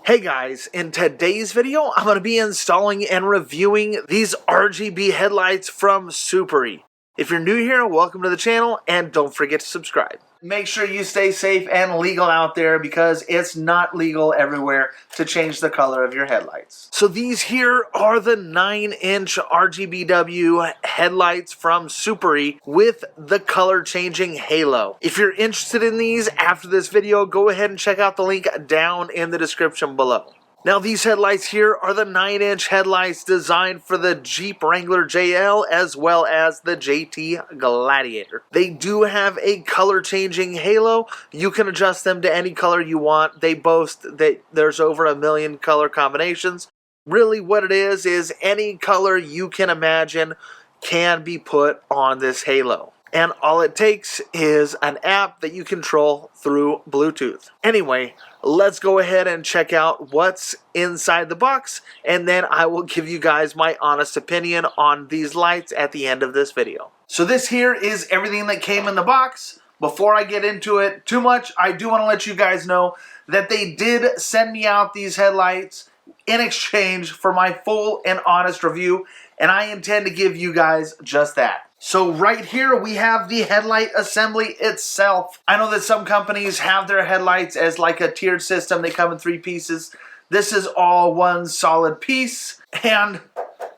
Hey guys, in today's video, I'm going to be installing and reviewing these RGB headlights from Suparee. If you're new here, welcome to the channel, and don't forget to subscribe. Make sure you stay safe and legal out there because it's not legal everywhere to change the color of your headlights. So these here are the 9-inch RGBW headlights from Suparee with the color changing halo. If you're interested in these after this video, go ahead and check out the link down in the description below. Now these headlights here are the 9-inch headlights designed for the Jeep Wrangler JL as well as the JT Gladiator. They do have a color changing halo. You can adjust them to any color you want. They boast that there's over 1 million color combinations. Really what it is any color you can imagine can be put on this halo. And all it takes is an app that you control through Bluetooth. Anyway, let's go ahead and check out what's inside the box, and then I will give you guys my honest opinion on these lights at the end of this video. So this here is everything that came in the box. Before I get into it too much, I do want to let you guys know that they did send me out these headlights in exchange for my full and honest review, and I intend to give you guys just that. So right here we have the headlight assembly itself. I know that some companies have their headlights as like a tiered system. They come in 3 pieces. This is all one solid piece, and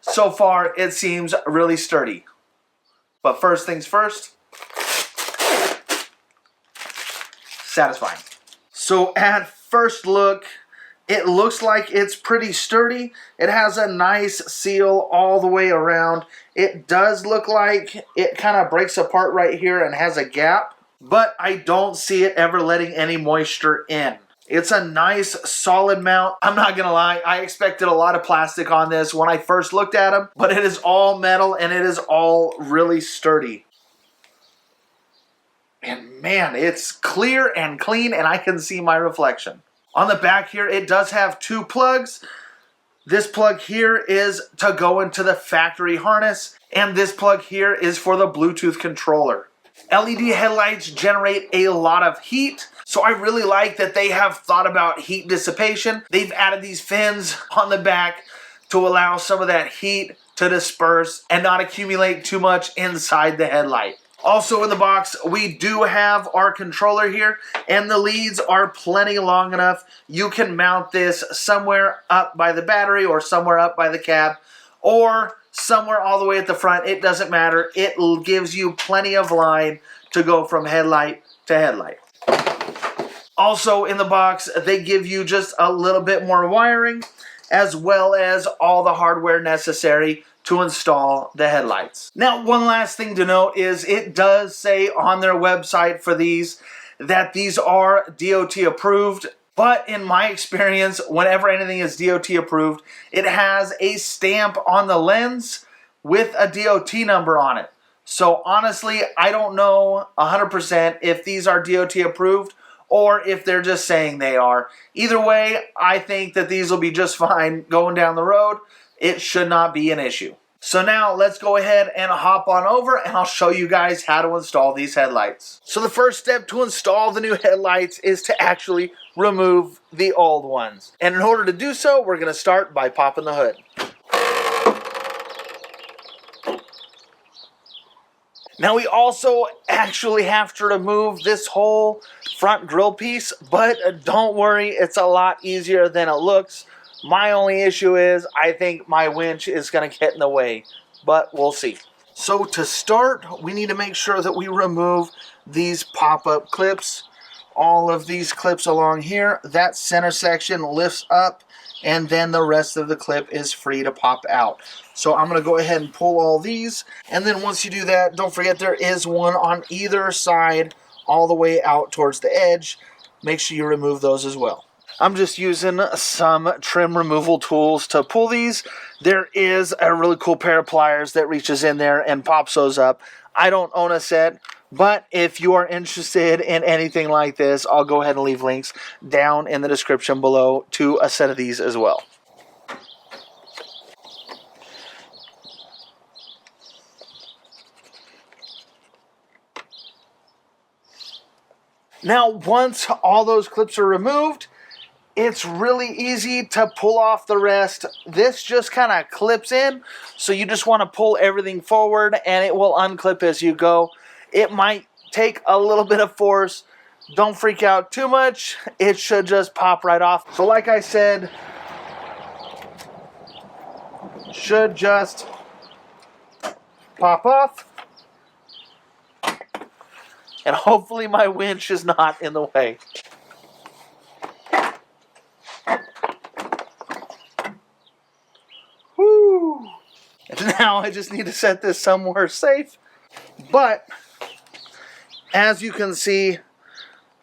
so far it seems really sturdy. But first things first, satisfying. So at first look, it looks like it's pretty sturdy. It has a nice seal all the way around. It does look like it kind of breaks apart right here and has a gap, but I don't see it ever letting any moisture in. It's a nice solid mount. I'm not gonna lie, I expected a lot of plastic on this when I first looked at them, but it is all metal and it is all really sturdy. And man, it's clear and clean and I can see my reflection. On the back here, it does have 2 plugs. This plug here is to go into the factory harness, and this plug here is for the Bluetooth controller. LED headlights generate a lot of heat, so I really like that they have thought about heat dissipation. They've added these fins on the back to allow some of that heat to disperse and not accumulate too much inside the headlight. Also in the box, we do have our controller here, and the leads are plenty long enough. You can mount this somewhere up by the battery or somewhere up by the cab or somewhere all the way at the front. It doesn't matter. It gives you plenty of line to go from headlight to headlight. Also in the box, they give you just a little bit more wiring as well as all the hardware necessary to install the headlights. Now, one last thing to note is it does say on their website for these that these are DOT approved, but in my experience, whenever anything is DOT approved, it has a stamp on the lens with a DOT number on it. So honestly, I don't know 100% if these are DOT approved or if they're just saying they are. Either way, I think that these will be just fine going down the road. It should not be an issue. So now let's go ahead and hop on over and I'll show you guys how to install these headlights. So the first step to install the new headlights is to actually remove the old ones. And in order to do so, we're going to start by popping the hood. Now we also actually have to remove this whole front grille piece, but don't worry, it's a lot easier than it looks. My only issue is I think my winch is going to get in the way, but we'll see. So to start, we need to make sure that we remove these pop-up clips. All of these clips along here, that center section lifts up, and then the rest of the clip is free to pop out. So I'm going to go ahead and pull all these, and then once you do that, don't forget there is one on either side all the way out towards the edge. Make sure you remove those as well. I'm just using some trim removal tools to pull these. There is a really cool pair of pliers that reaches in there and pops those up. I don't own a set, but if you are interested in anything like this, I'll go ahead and leave links down in the description below to a set of these as well. Now, once all those clips are removed, It's really easy to pull off the rest. This just kind of clips in, so you just want to pull everything forward and it will unclip as you go. It might take a little bit of force. Don't freak out too much. It should just pop right off. So like I said, should just pop off. And hopefully my winch is not in the way. Woo! And now I just need to set this somewhere safe. But as you can see,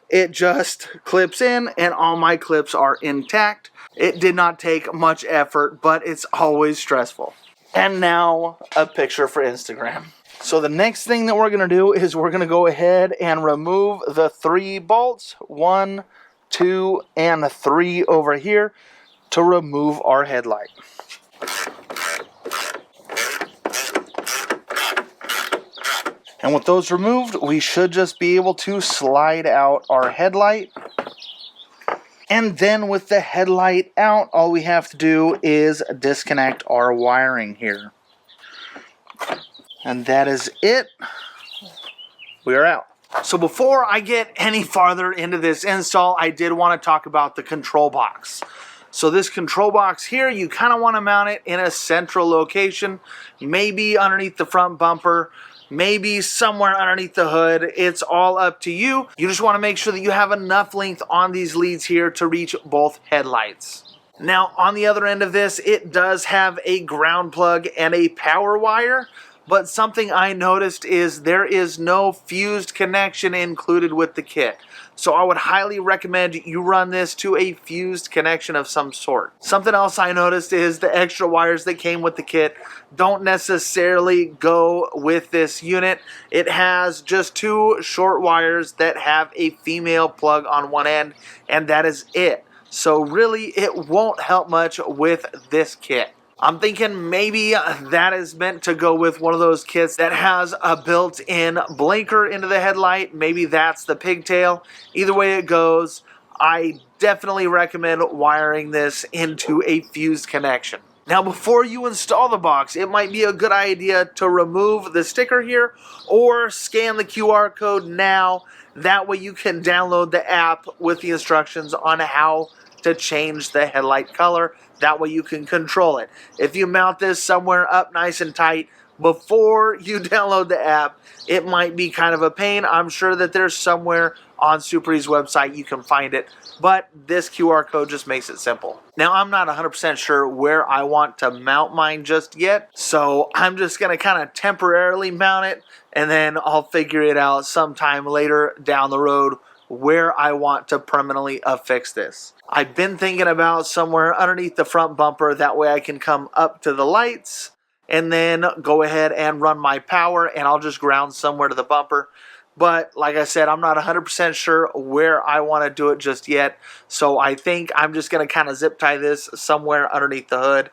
it just clips in and all my clips are intact. It did not take much effort, but it's always stressful. And now a picture for Instagram. So the next thing that we're going to do is we're going to go ahead and remove the 3 bolts, 1, 2, and 3 over here to remove our headlight. And with those removed, we should just be able to slide out our headlight. And then with the headlight out, all we have to do is disconnect our wiring here. And that is it. We are out. So before I get any farther into this install, I did want to talk about the control box. So this control box here, you kind of want to mount it in a central location, maybe underneath the front bumper, maybe somewhere underneath the hood. It's all up to you. You just want to make sure that you have enough length on these leads here to reach both headlights. Now on the other end of this, it does have a ground plug and a power wire, but something I noticed is there is no fused connection included with the kit. So I would highly recommend you run this to a fused connection of some sort. Something else I noticed is the extra wires that came with the kit don't necessarily go with this unit. It has just 2 short wires that have a female plug on one end, and that is it. So really it won't help much with this kit. I'm thinking maybe that is meant to go with one of those kits that has a built-in blinker into the headlight. Maybe that's the pigtail. Either way it goes, I definitely recommend wiring this into a fused connection. Now before you install the box, it might be a good idea to remove the sticker here or scan the QR code now. That way you can download the app with the instructions on how to change the headlight color. That way you can control it. If you mount this somewhere up nice and tight before you download the app, it might be kind of a pain. I'm sure that there's somewhere on Suparee's website you can find it, but this QR code just makes it simple. Now I'm not 100% sure where I want to mount mine just yet, so I'm just going to kind of temporarily mount it, and then I'll figure it out sometime later down the road where I want to permanently affix this. I've been thinking about somewhere underneath the front bumper, that way I can come up to the lights and then go ahead and run my power, and I'll just ground somewhere to the bumper. But like I said, I'm not 100% sure where I want to do it just yet, so I think I'm just going to kind of zip tie this somewhere underneath the hood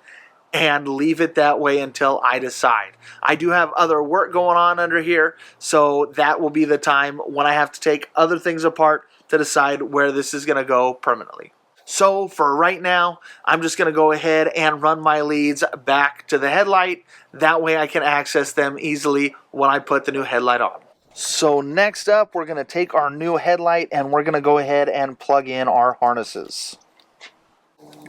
and leave it that way until I decide. I do have other work going on under here, so that will be the time when I have to take other things apart to decide where this is going to go permanently. So for right now, I'm just going to go ahead and run my leads back to the headlight. That way I can access them easily when I put the new headlight on. So next up, we're going to take our new headlight and we're going to go ahead and plug in our harnesses.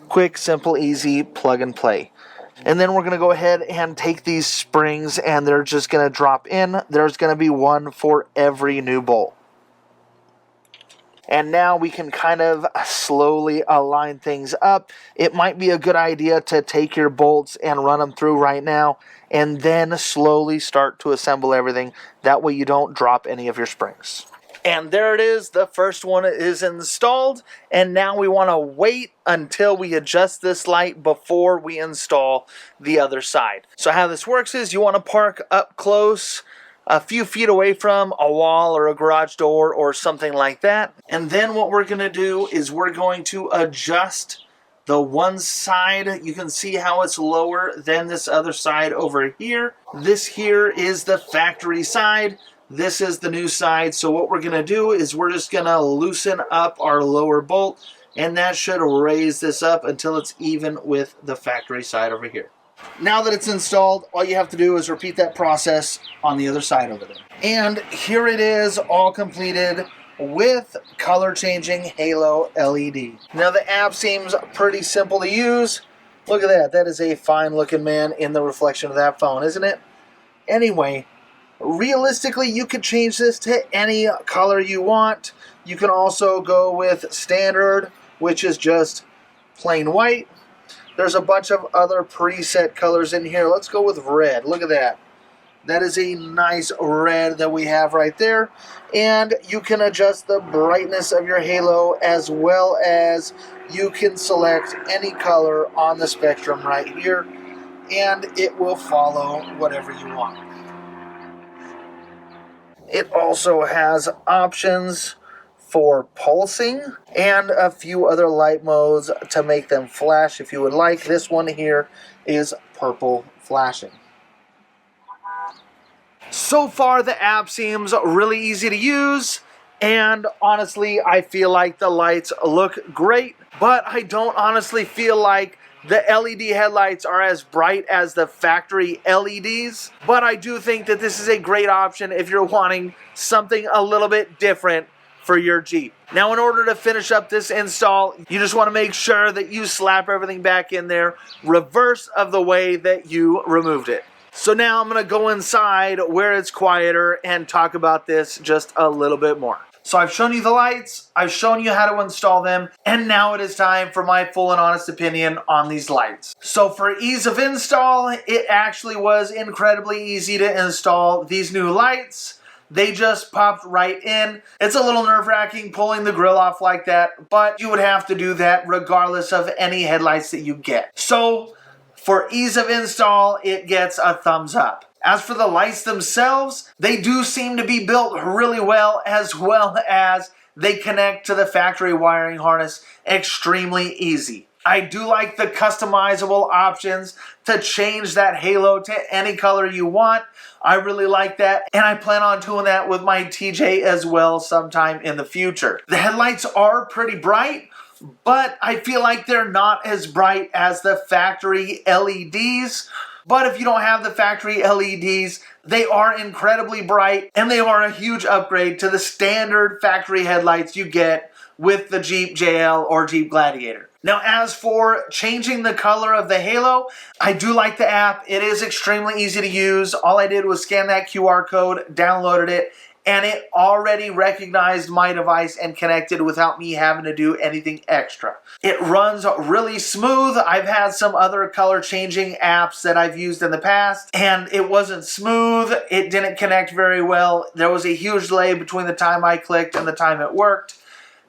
Quick, simple, easy, plug and play. And then we're going to go ahead and take these springs and they're just going to drop in. There's going to be one for every new bolt. And now we can kind of slowly align things up. It might be a good idea to take your bolts and run them through right now and then slowly start to assemble everything. That way you don't drop any of your springs. And there it is. The first one is installed. And now we want to wait until we adjust this light before we install the other side. So how this works is you want to park up close, a few feet away from a wall or a garage door or something like that. And then what we're going to do is we're going to adjust the one side. You can see how it's lower than this other side over here. This here is the factory side. This is the new side. So what we're going to do is we're just going to loosen up our lower bolt and that should raise this up until it's even with the factory side over here. Now that it's installed, all you have to do is repeat that process on the other side over there. And here it is, all completed with color changing halo LED. Now the app seems pretty simple to use. Look at that. That is a fine looking man in the reflection of that phone, isn't it? Anyway, realistically, you could change this to any color you want. You can also go with standard, which is just plain white. There's a bunch of other preset colors in here. Let's go with red. Look at that. That is a nice red that we have right there. And you can adjust the brightness of your halo, as well as you can select any color on the spectrum right here, and it will follow whatever you want. It also has options for pulsing and a few other light modes to make them flash if you would like. This one here is purple flashing. So far the app seems really easy to use, and honestly I feel like the lights look great, but I don't honestly feel like the LED headlights are as bright as the factory LEDs, but I do think that this is a great option if you're wanting something a little bit different for your Jeep. Now, in order to finish up this install, you just want to make sure that you slap everything back in there, reverse of the way that you removed it. So now I'm going to go inside where it's quieter and talk about this just a little bit more. So I've shown you the lights, I've shown you how to install them, and now it is time for my full and honest opinion on these lights. So for ease of install, it actually was incredibly easy to install these new lights. They just popped right in. It's a little nerve-wracking pulling the grill off like that, but you would have to do that regardless of any headlights that you get. So for ease of install, it gets a thumbs up. As for the lights themselves, they do seem to be built really well, as they connect to the factory wiring harness extremely easy. I do like the customizable options to change that halo to any color you want. I really like that, and I plan on doing that with my TJ as well sometime in the future. The headlights are pretty bright, but I feel like they're not as bright as the factory LEDs. But if you don't have the factory LEDs, they are incredibly bright, and they are a huge upgrade to the standard factory headlights you get with the Jeep JL or Jeep Gladiator. Now, as for changing the color of the halo, I do like the app. It is extremely easy to use. All I did was scan that QR code, downloaded it, and it already recognized my device and connected without me having to do anything extra. It runs really smooth. I've had some other color changing apps that I've used in the past, and it wasn't smooth. It didn't connect very well. There was a huge delay between the time I clicked and the time it worked.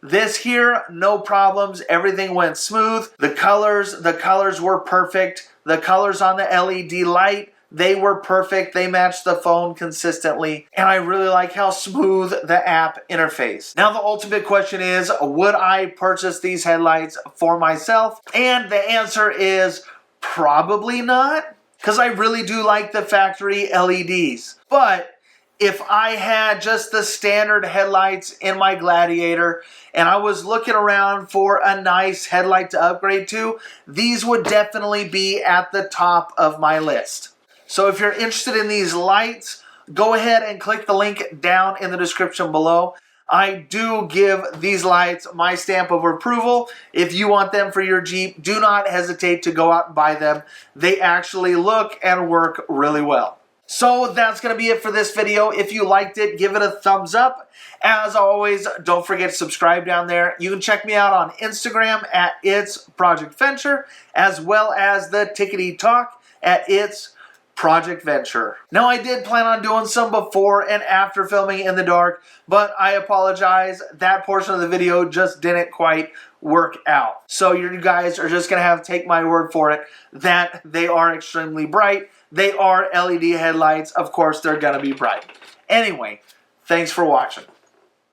This here, no problems. Everything went smooth. The colors were perfect. The colors on the LED light, they were perfect. They matched the phone consistently. And I really like how smooth the app interface. Now the ultimate question is, would I purchase these headlights for myself? And the answer is probably not, because I really do like the factory LEDs. But if I had just the standard headlights in my Gladiator and I was looking around for a nice headlight to upgrade to, these would definitely be at the top of my list. So if you're interested in these lights, go ahead and click the link down in the description below. I do give these lights my stamp of approval. If you want them for your Jeep, do not hesitate to go out and buy them. They actually look and work really well. So that's going to be it for this video. If you liked it, give it a thumbs up. As always, don't forget to subscribe down there. You can check me out on Instagram at It's Project Venture, as well as the Tickety Talk at It's Project Venture. Now, I did plan on doing some before and after filming in the dark, but I apologize. That portion of the video just didn't quite work out. So you guys are just going to have to take my word for it that they are extremely bright. They are LED headlights. Of course, they're going to be bright. Anyway, thanks for watching.